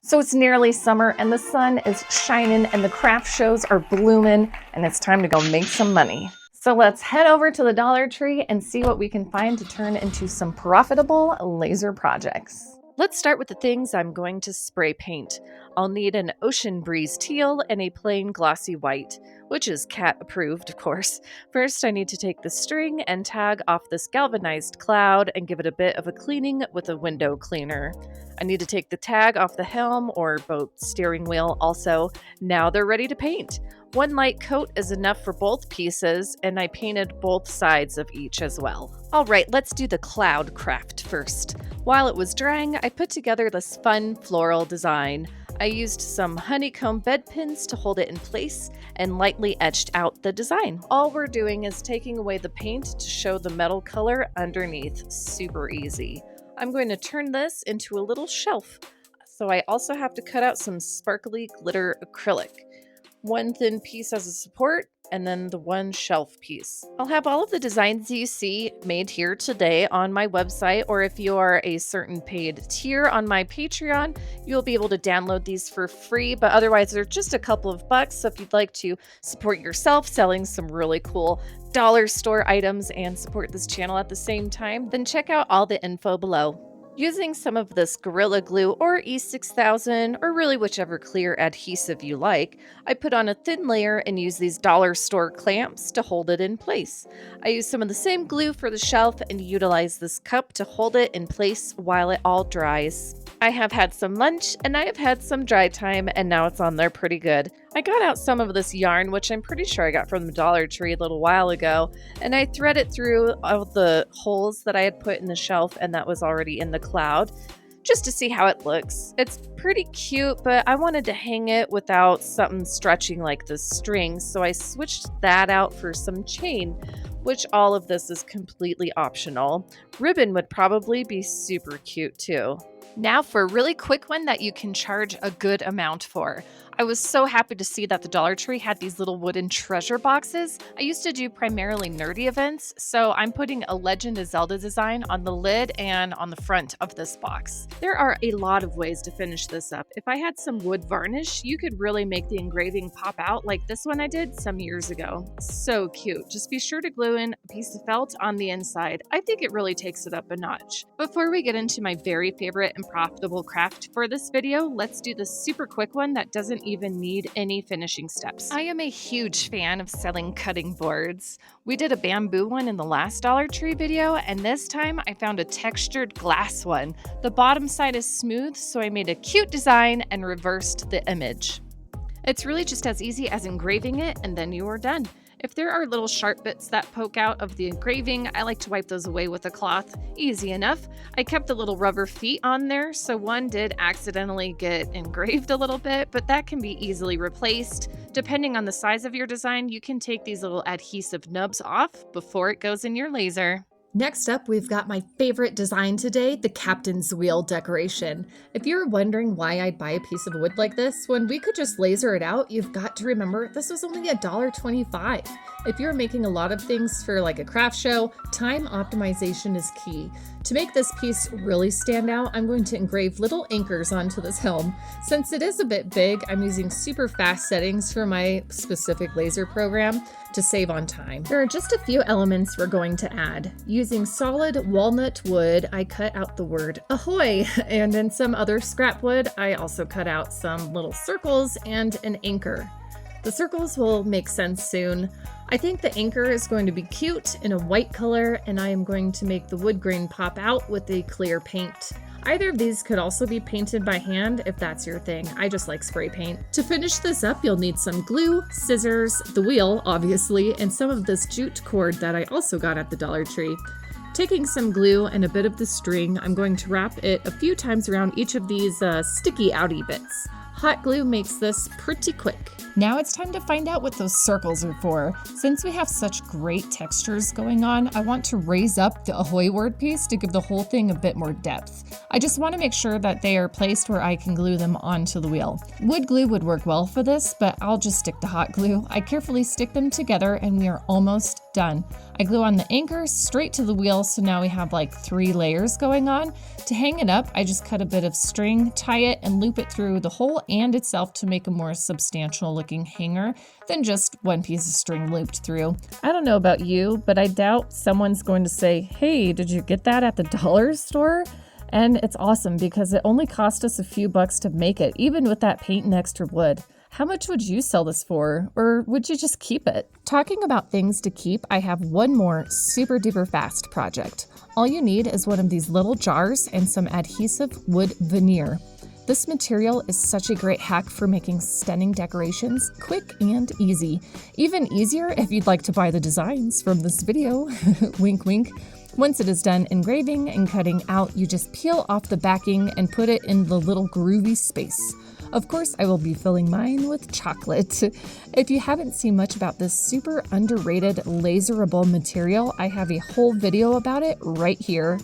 So it's nearly summer and the sun is shining and the craft shows are blooming and it's time to go make some money. So let's head over to the Dollar Tree and see what we can find to turn into some profitable laser projects. Let's start with the things I'm going to spray paint. I'll need an Ocean Breeze teal and a plain glossy white, which is cat approved, of course. First, I need to take the string and tag off this galvanized cloud and give it a bit of a cleaning with a window cleaner. I need to take the tag off the helm or boat steering wheel also. Now they're ready to paint. One light coat is enough for both pieces, and I painted both sides of each as well. All right, let's do the cloud craft first. While it was drying, I put together this fun floral design. I used some honeycomb bed pins to hold it in place and lightly etched out the design. All we're doing is taking away the paint to show the metal color underneath. Super easy. I'm going to turn this into a little shelf. So I also have to cut out some sparkly glitter acrylic. One thin piece as a support, and then the one shelf piece. I'll have all of the designs you see made here today on my website, or if you are a certain paid tier on my Patreon, you'll be able to download these for free, but otherwise they're just a couple of bucks. So if you'd like to support yourself selling some really cool dollar store items and support this channel at the same time, then check out all the info below. Using some of this Gorilla Glue or E6000, or really whichever clear adhesive you like, I put on a thin layer and use these dollar store clamps to hold it in place. I use some of the same glue for the shelf and utilize this cup to hold it in place while it all dries. I have had some lunch and I have had some dry time, and now it's on there pretty good. I got out some of this yarn, which I'm pretty sure I got from the Dollar Tree a little while ago, and I thread it through all the holes that I had put in the shelf and that was already in the cloud, just to see how it looks. It's pretty cute, but I wanted to hang it without something stretching like the string, so I switched that out for some chain, which all of this is completely optional. Ribbon would probably be super cute too. Now for a really quick one that you can charge a good amount for. I was so happy to see that the Dollar Tree had these little wooden treasure boxes. I used to do primarily nerdy events, so I'm putting a Legend of Zelda design on the lid and on the front of this box. There are a lot of ways to finish this up. If I had some wood varnish, you could really make the engraving pop out like this one I did some years ago. So cute. Just be sure to glue in a piece of felt on the inside. I think it really takes it up a notch. Before we get into my very favorite and profitable craft for this video, let's do the super quick one that doesn't even need any finishing steps. I am a huge fan of selling cutting boards. We did a bamboo one in the last Dollar Tree video, and this time I found a textured glass one. The bottom side is smooth, so I made a cute design and reversed the image. It's really just as easy as engraving it, and then you are done. If there are little sharp bits that poke out of the engraving, I like to wipe those away with a cloth. Easy enough. I kept the little rubber feet on there, so one did accidentally get engraved a little bit, but that can be easily replaced. Depending on the size of your design, you can take these little adhesive nubs off before it goes in your laser. Next up, we've got my favorite design today, the captain's wheel decoration. If you're wondering why I'd buy a piece of wood like this when we could just laser it out, you've got to remember this was only $1.25. If you're making a lot of things for like a craft show, time optimization is key. To make this piece really stand out, I'm going to engrave little anchors onto this helm. Since it is a bit big, I'm using super fast settings for my specific laser program to save on time. There are just a few elements we're going to add. Using solid walnut wood, I cut out the word ahoy, and in some other scrap wood, I also cut out some little circles and an anchor. The circles will make sense soon. I think the anchor is going to be cute in a white color, and I am going to make the wood grain pop out with a clear paint. Either of these could also be painted by hand if that's your thing. I just like spray paint. To finish this up, you'll need some glue, scissors, the wheel, obviously, and some of this jute cord that I also got at the Dollar Tree. Taking some glue and a bit of the string, I'm going to wrap it a few times around each of these sticky outy bits. Hot glue makes this pretty quick. Now it's time to find out what those circles are for. Since we have such great textures going on, I want to raise up the ahoy word piece to give the whole thing a bit more depth. I just want to make sure that they are placed where I can glue them onto the wheel. Wood glue would work well for this, but I'll just stick to hot glue. I carefully stick them together and we are almost done. done. I glue on the anchor straight to the wheel, so now we have like 3 layers going on. To hang it up, I just cut a bit of string, tie it, and loop it through the hole and itself to make a more substantial looking hanger than just one piece of string looped through. I don't know about you, but I doubt someone's going to say, "Hey, did you get that at the dollar store?" And it's awesome because it only cost us a few bucks to make it, even with that paint and extra wood. How much would you sell this for? Or would you just keep it? Talking about things to keep, I have one more super duper fast project. All you need is one of these little jars and some adhesive wood veneer. This material is such a great hack for making stunning decorations, quick and easy. Even easier if you'd like to buy the designs from this video. Wink, wink. Once it is done engraving and cutting out, you just peel off the backing and put it in the little groovy space. Of course, I will be filling mine with chocolate. If you haven't seen much about this super underrated laserable material, I have a whole video about it right here.